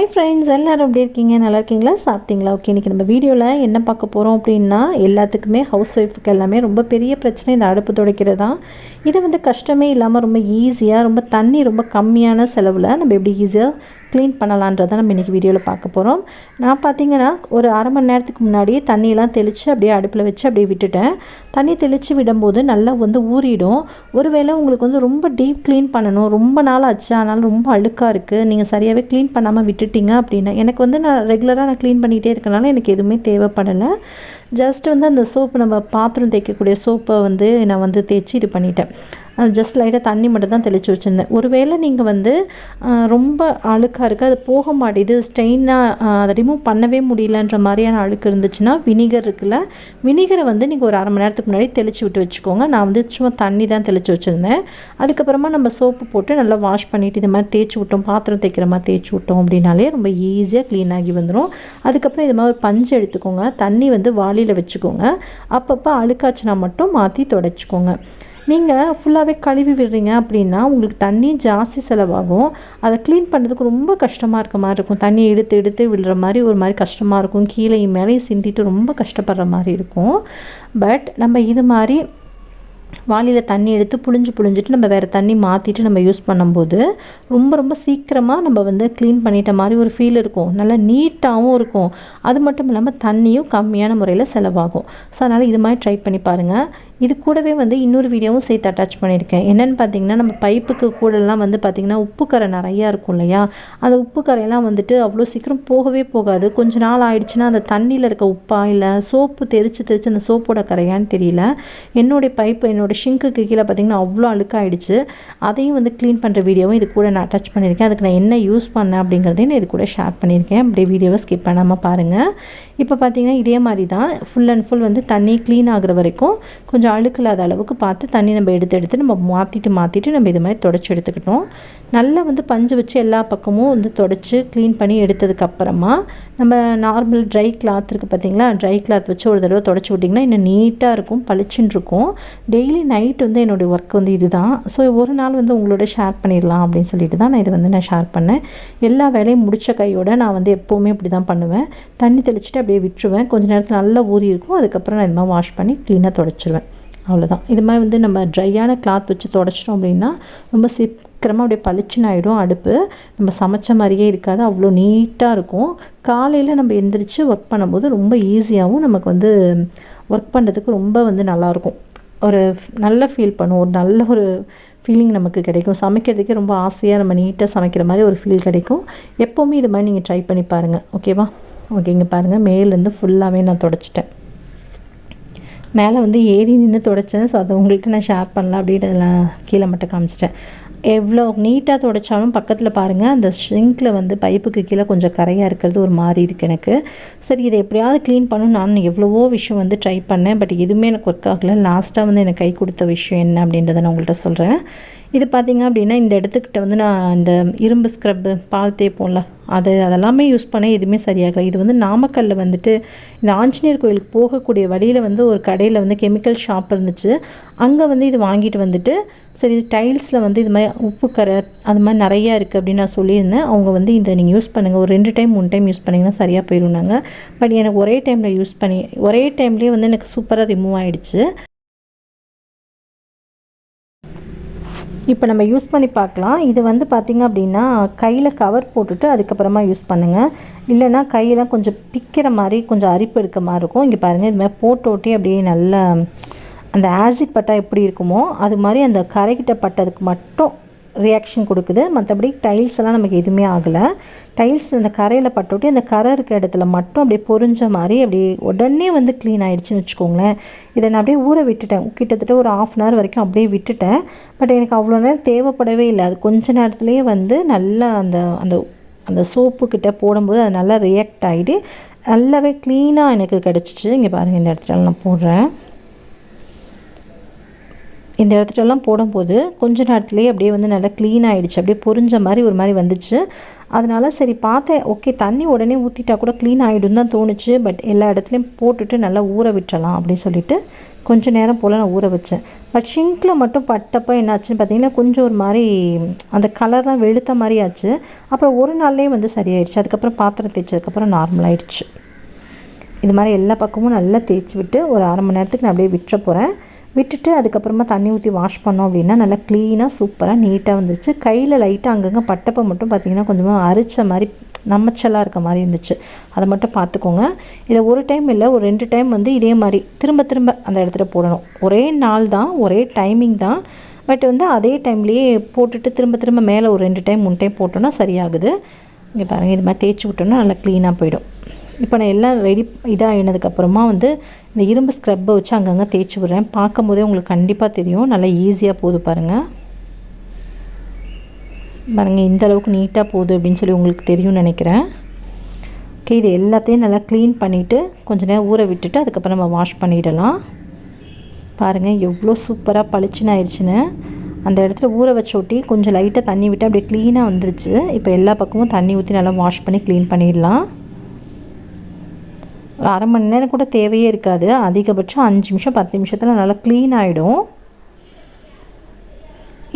Hi friends, எல்லோரும் எப்படி இருக்கீங்க? நல்லா இருக்கீங்களா? சாப்பிட்டீங்களா? ஓகே, இன்றைக்கி நம்ம வீடியோவில் என்ன பார்க்க போகிறோம் அப்படின்னா, எல்லாத்துக்குமே ஹவுஸ் ஒய்ஃபுக்கு எல்லாமே ரொம்ப பெரிய பிரச்சனை இந்த அடுப்பு துடைக்கிறது தான். இதை வந்து கஷ்டமே இல்லாமல் ரொம்ப ஈஸியாக, ரொம்ப தண்ணி ரொம்ப கம்மியான செலவில் நம்ம எப்படி ஈஸியாக க்ளீன் பண்ணலான்றதை நம்ம இன்றைக்கி வீடியோவில் பார்க்க போகிறோம். நான் பார்த்தீங்கன்னா ஒரு அரை மணி நேரத்துக்கு முன்னாடியே தண்ணியெல்லாம் தெளித்து அப்படியே அடுப்பில் வச்சு அப்படியே விட்டுட்டேன். தண்ணி தெளித்து விடும்போது நல்லா வந்து ஊறிடும். ஒருவேளை உங்களுக்கு வந்து ரொம்ப டீப் க்ளீன் பண்ணணும், ரொம்ப நாள் ஆச்சு, ஆனாலும் ரொம்ப அழுக்காக இருக்குது, நீங்கள் சரியாகவே க்ளீன் பண்ணாமல் விட்டுட்டீங்க அப்படின்னா, எனக்கு வந்து நான் ரெகுலராக க்ளீன் பண்ணிகிட்டே இருக்கனால எனக்கு எதுவுமே தேவைப்படலை. ஜஸ்ட் வந்து அந்த சோப்பு, நம்ம பாத்திரம் தேய்க்கக்கூடிய சோப்பை வந்து நான் வந்து தேய்ச்சி இது பண்ணிட்டேன். ஜஸ்ட் லைட்டாக தண்ணி மட்டும் தான் தெளித்து வச்சுருந்தேன். ஒருவேளை நீங்கள் வந்து ரொம்ப அழுக்காக இருக்குது, அது போக மாட்டேது, ஸ்டெயினாக அதை ரிமூவ் பண்ணவே முடியலன்ற மாதிரியான அழுக்கு இருந்துச்சுன்னா, வினிகர் இருக்குல்ல, வினிகரை வந்து நீங்கள் ஒரு அரை மணி நேரத்துக்கு முன்னாடி தெளித்து விட்டு வச்சுக்கோங்க. நான் வந்து சும்மா தண்ணி தான் தெளித்து வச்சுருந்தேன். அதுக்கப்புறமா நம்ம சோப்பு போட்டு நல்லா வாஷ் பண்ணிவிட்டு இது மாதிரி தேய்ச்சி விட்டோம், பாத்திரம் தேய்க்கிற மாதிரி தேய்ச்சி விட்டோம் அப்படின்னாலே ரொம்ப ஈஸியாக க்ளீன் ஆகி வந்துடும். அதுக்கப்புறம் இது மாதிரி ஒரு பஞ்சு எடுத்துக்கோங்க, தண்ணி வந்து வாளியில் வச்சுக்கோங்க, அப்பப்போ அழுக்காச்சுனா மட்டும் மாற்றி துடைச்சிக்கோங்க. நீங்கள் ஃபுல்லாகவே கழுவி விடுறீங்க அப்படின்னா உங்களுக்கு தண்ணி ஜாஸ்தி செலவாகும். அதை க்ளீன் பண்ணுறதுக்கு ரொம்ப கஷ்டமாக இருக்க மாதிரி இருக்கும். தண்ணி எடுத்து எடுத்து விடுற மாதிரி ஒரு மாதிரி கஷ்டமாக இருக்கும். கீழே மேலேயும் சிந்திட்டு ரொம்ப கஷ்டப்படுற மாதிரி இருக்கும். பட் நம்ம இது மாதிரி வாளியில் தண்ணி எடுத்து புழிஞ்சிட்டு நம்ம வேறு தண்ணி மாற்றிட்டு நம்ம யூஸ் பண்ணும்போது ரொம்ப ரொம்ப சீக்கிரமாக நம்ம வந்து க்ளீன் பண்ணிட்ட மாதிரி ஒரு ஃபீல் இருக்கும். நல்லா நீட்டாகவும் இருக்கும். அது மட்டும் இல்லாமல் தண்ணியும் கம்மியான முறையில் செலவாகும். ஸோ அதனால் இது மாதிரி ட்ரை பண்ணி பாருங்கள். இது கூடவே வந்து இன்னொரு வீடியோவும் சேர்த்து அட்டாச் பண்ணியிருக்கேன். என்னென்னு பார்த்தீங்கன்னா, நம்ம பைப்புக்கு கூடலாம் வந்து பார்த்திங்கன்னா உப்பு கரை நிறையா இருக்கும் இல்லையா, அந்த உப்பு கரையெல்லாம் வந்துட்டு அவ்வளோ சீக்கிரம் போகவே போகாது. கொஞ்ச நாள் ஆயிடுச்சுன்னா அந்த தண்ணியில் இருக்க உப்பா இல்லை சோப்பு தெரிச்சு அந்த சோப்போட கரையான்னு தெரியல, என்னுடைய பைப்பு என்னோடய ஷிங்க்குக்கு கீழே பார்த்திங்கன்னா அவ்வளோ அழுக்காயிடுச்சு. அதையும் வந்து க்ளீன் பண்ணுற வீடியோவும் இது கூட நான் அட்டாச் பண்ணியிருக்கேன். அதுக்கு நான் என்ன யூஸ் பண்ணேன் அப்படிங்கிறதையும் நான் இது கூட ஷேர் பண்ணியிருக்கேன். அப்படியே வீடியோவை ஸ்கிப் பண்ணாமல் பாருங்கள். இப்போ பார்த்திங்கன்னா இதே மாதிரி தான் ஃபுல் அண்ட் ஃபுல் வந்து தண்ணி க்ளீன் ஆகுற வரைக்கும் கொஞ்சம் அழுக்கில்லாத அளவுக்கு பார்த்து தண்ணி நம்ம எடுத்து நம்ம மாற்றிட்டு நம்ம இது மாதிரி தொடச்சி எடுத்துக்கிட்டோம். நல்லா வந்து பஞ்சு வச்சு எல்லா பக்கமும் வந்து தொடச்சி க்ளீன் பண்ணி எடுத்ததுக்கப்புறமா நம்ம நார்மல் ட்ரை கிளாத் இருக்குது பார்த்திங்களா, ட்ரை கிளாத் வச்சு ஒரு தடவை தொடச்சி விட்டிங்கன்னா இன்னும் நீட்டாக இருக்கும், பளிச்சுன்னு இருக்கும். டெய்லி நைட் வந்து என்னுடைய ஒர்க் வந்து இதுதான். ஸோ ஒரு நாள் வந்து உங்களோட ஷேர் பண்ணிடலாம் அப்படின்னு சொல்லிட்டு தான் நான் இதை வந்து நான் ஷேர் பண்ணேன். எல்லா வேலையும் முடித்த கையோடு நான் வந்து எப்போவுமே இப்படி தான் பண்ணுவேன். தண்ணி தெளிச்சுட்டு அப்படியே விட்டுருவேன். கொஞ்சம் நேரத்தில் நல்லா ஊறி இருக்கும். அதுக்கப்புறம் நான் இது மாதிரி வாஷ் பண்ணி க்ளீனாக தொடச்சிருவேன். அவ்வளோதான். இது மாதிரி வந்து நம்ம ட்ரையான கிளாத் வச்சு தொடச்சிட்டோம் அப்படின்னா ரொம்ப சீக்கிரமாக அப்படியே பளிச்சுன்னு ஆகிடும். அடுப்பு நம்ம சமைச்ச மாதிரியே இருக்காது, அவ்வளோ நீட்டாக இருக்கும். காலையில் நம்ம எந்திரிச்சு ஒர்க் பண்ணும்போது ரொம்ப ஈஸியாகவும் நமக்கு வந்து ஒர்க் பண்ணுறதுக்கு ரொம்ப வந்து நல்லாயிருக்கும். ஒரு நல்ல ஃபீல் பண்ணும், ஒரு நல்ல ஒரு ஃபீலிங் நமக்கு கிடைக்கும். சமைக்கிறதுக்கே ரொம்ப ஆசையாக நம்ம நீட்டாக சமைக்கிற மாதிரி ஒரு ஃபீல் கிடைக்கும். எப்போவுமே இது மாதிரி நீங்கள் ட்ரை பண்ணி பாருங்கள். ஓகேவா? ஓகேங்க, பாருங்கள், மேலேருந்து ஃபுல்லாகவே நான் தொடச்சிட்டேன். மேலே வந்து ஏறி நின்று தொடச்சேன். ஸோ அதை உங்கள்கிட்ட நான் ஷேர் பண்ணலாம் அப்படின்ட்டு நான் கீழே மட்டும் காமிச்சிட்டேன். எவ்வளோ நீட்டாக துடைச்சாலும் பக்கத்தில் பாருங்கள், அந்த ஷிங்கில் வந்து பைப்புக்கு கீழே கொஞ்சம் கரையாக இருக்கிறது ஒரு மாதிரி இருக்குது எனக்கு. சரி, இதை எப்படியாவது க்ளீன் பண்ணணும் நான் எவ்வளவோ விஷயம் வந்து ட்ரை பண்ணேன். பட் எதுவுமே எனக்கு ஒர்க் ஆகலை. லாஸ்ட்டாக வந்து எனக்கு கை கொடுத்த விஷயம் என்ன அப்படின்றத நான் உங்கள்கிட்ட சொல்கிறேன். இது பார்த்திங்க அப்படின்னா இந்த இடத்துக்கிட்ட வந்து நான் இந்த இரும்பு ஸ்க்ரப்பு, பால் தேய்ப்போம்ல, அதெல்லாமே யூஸ் பண்ண எதுவுமே சரியாகலை. இது வந்து நாமக்கல்லில் வந்துட்டு இந்த ஆஞ்சநேயர் கோயிலுக்கு போகக்கூடிய வழியில் வந்து ஒரு கடையில் வந்து கெமிக்கல் ஷாப் இருந்துச்சு. அங்கே வந்து இது வாங்கிட்டு வந்துட்டு சரி டைல்ஸில் வந்து இது மாதிரி உப்பு கரை அது மாதிரி நிறையா இருக்குது அப்படின்னு நான் சொல்லியிருந்தேன். அவங்க வந்து இதை நீங்கள் யூஸ் பண்ணுங்கள், ஒரு 2 டைம் 3 டைம் யூஸ் பண்ணிங்கன்னா சரியாக போயிடுனாங்க. பட் எனக்கு ஒரே டைம்லேயே வந்து எனக்கு சூப்பராக ரிமூவ் ஆகிடுச்சு. இப்போ நம்ம யூஸ் பண்ணி பார்க்கலாம். இது வந்து பார்த்திங்க அப்படின்னா கையில் கவர் போட்டுட்டு அதுக்கப்புறமா யூஸ் பண்ணுங்கள். இல்லைன்னா கையெல்லாம் கொஞ்சம் பிக்கிற மாதிரி கொஞ்சம் அரிப்பு இருக்க மாதிரி இருக்கும். இங்கே பாருங்கள், இது மாதிரி போட்டு ஓட்டி அப்படியே நல்லா அந்த ஆசிட் பட்டால் எப்படி இருக்குமோ அது மாதிரி அந்த கரைக்கிட்ட பட்டதுக்கு மட்டும் ரியாக்ஷன் கொடுக்குது. மற்றபடி டைல்ஸ் எல்லாம் நமக்கு எதுவுமே ஆகலை. டைல்ஸ் அந்த கரையில் பட்டோட்டி அந்த கரை இருக்கிற இடத்துல மட்டும் அப்படியே பொரிஞ்ச மாதிரி அப்படியே உடனே வந்து க்ளீன் ஆகிடுச்சின்னு வச்சுக்கோங்களேன். இதை நான் அப்படியே ஊற விட்டுட்டேன். கிட்டத்தட்ட ஒரு 1/2 hour வரைக்கும் அப்படியே விட்டுட்டேன். பட் எனக்கு அவ்வளோ நேரம் தேவைப்படவே இல்லை. அது கொஞ்ச நேரத்துலேயே வந்து நல்லா அந்த அந்த அந்த சோப்புக்கிட்ட போடும்போது அது நல்லா ரியாக்ட் ஆகிட்டு நல்லாவே க்ளீனாக எனக்கு கிடச்சிச்சு. இங்கே பாருங்கள், இந்த இடத்துல நான் போடுறேன். இந்த இடத்துலலாம் போடும்போது கொஞ்ச நேரத்துலேயே அப்படியே வந்து நல்லா க்ளீன் ஆகிடுச்சு. அப்படியே பொரிஞ்ச மாதிரி ஒரு மாதிரி வந்துச்சு. அதனால சரி பார்த்தேன், ஓகே தண்ணி உடனே ஊற்றிட்டா கூட க்ளீன் ஆகிடும் தான் தோணுச்சு. பட் எல்லா இடத்துலையும் போட்டுட்டு நல்லா ஊற விட்டுறலாம் அப்படின்னு சொல்லிட்டு கொஞ்சம் நேரம் போல் நான் ஊற வச்சேன். பட் ஷிங்கில் மட்டும் பட்டப்போ என்னாச்சுன்னு பார்த்தீங்கன்னா கொஞ்சம் ஒரு மாதிரி அந்த கலர்லாம் வெளுத்த மாதிரி ஆச்சு. அப்புறம் ஒரு நாள்லேயே வந்து சரியாயிடுச்சு. அதுக்கப்புறம் பாத்திரம் தேய்ச்சதுக்கப்புறம் நார்மலாகிடுச்சு. இது மாதிரி எல்லா பக்கமும் நல்லா தேய்ச்சி விட்டு ஒரு 1/2 மணி நேரத்துக்கு நான் அப்படியே விட்டுற போகிறேன். விட்டுட்டு அதுக்கப்புறமா தண்ணி ஊற்றி வாஷ் பண்ணோம் அப்படின்னா நல்லா க்ளீனாக சூப்பராக நீட்டாக வந்துருச்சு. கையில் லைட்டாக அங்கங்கே பட்டப்போ மட்டும் பார்த்திங்கன்னா கொஞ்சமாக அரிச்ச மாதிரி நமச்சலாக இருக்க மாதிரி இருந்துச்சு. அதை மட்டும் பார்த்துக்கோங்க. இதை ஒரு டைம் இல்லை, ஒரு 2 டைம் வந்து இதே மாதிரி திரும்ப திரும்ப அந்த இடத்துல போடணும். ஒரே நாள் தான், ஒரே டைமிங் தான். பட் வந்து அதே டைம்லேயே போட்டுட்டு திரும்ப திரும்ப மேலே ஒரு 2 டைம் 3 டைம் போட்டோன்னா சரியாகுது. இங்கே பாருங்கள், இது மாதிரி தேய்ச்சி விட்டோன்னா நல்லா க்ளீனாக போயிடும். இப்போ நான் எல்லாம் ரெடி இதாகினதுக்கப்புறமா வந்து இந்த இரும்பு ஸ்க்ரப்பை வச்சு அங்கங்கே தேய்ச்சி விடுறேன். பார்க்கும் போதே உங்களுக்கு கண்டிப்பாக தெரியும், நல்லா ஈஸியாக போகுது பாருங்கள். இந்த அளவுக்கு நீட்டாக போகுது அப்படின்னு சொல்லி உங்களுக்கு தெரியும்னு நினைக்கிறேன். ஓகே, இது எல்லாத்தையும் நல்லா க்ளீன் பண்ணிவிட்டு கொஞ்சம் நேரம் ஊற விட்டுட்டு அதுக்கப்புறம் நம்ம வாஷ் பண்ணிடலாம். பாருங்கள் எவ்வளோ சூப்பராக பளிச்சுன்னு ஆயிடுச்சுன்னு. அந்த இடத்துல ஊற வச்சு ஒட்டி கொஞ்சம் லைட்டாக தண்ணி விட்டு அப்படியே க்ளீனாக வந்துருச்சு. இப்போ எல்லா பக்கமும் தண்ணி ஊற்றி நல்லா வாஷ் பண்ணி க்ளீன் பண்ணிடலாம். 1/2 மணி நேரம் கூட தேவையே இருக்காது. அதிகபட்சம் 5 நிமிஷம் 10 நிமிஷத்தில் நல்லா க்ளீன் ஆகிடும்.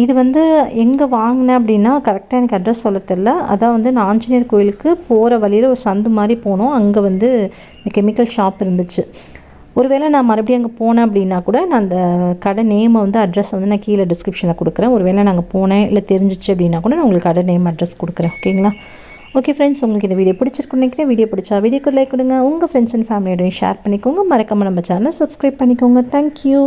இது வந்து எங்கே வாங்கினேன் அப்படின்னா கரெக்டாக எனக்கு அட்ரஸ் சொல்ல தெரில. அதான் வந்து நான் ஆஞ்சநேயர் கோயிலுக்கு போகிற வழியில் ஒரு சந்து மாதிரி போனோம். அங்கே வந்து இந்த கெமிக்கல் ஷாப் இருந்துச்சு. ஒருவேளை நான் மறுபடியும் அங்கே போனேன் அப்படின்னா கூட நான் அந்த கடை நேமை வந்து அட்ரஸ் வந்து நான் கீழே டிஸ்கிரிப்ஷனில் கொடுக்குறேன். ஒருவேளை நாங்கள் போனேன் இல்லை தெரிஞ்சிச்சு அப்படின்னா கூட நான் உங்களுக்கு கடை நேம் அட்ரஸ் கொடுக்குறேன். ஓகேங்களா? ஓகே ஃப்ரெண்ட்ஸ், உங்களுக்கு இந்த வீடியோ பிடிச்சிருக்குன்னு நினைக்கிறேன். வீடியோ பிடிச்சா வீடியோக்கு லைக் கொடுங்க. உங்கள் ஃப்ரெண்ட்ஸ் அண்ட் ஃபேமிலியோடையும் ஷேர் பண்ணிக்கோங்க. மறக்காமல் நம்ம சேனலை சப்ஸ்கிரைப் பண்ணிக்கோங்க. தேங்க்யூ.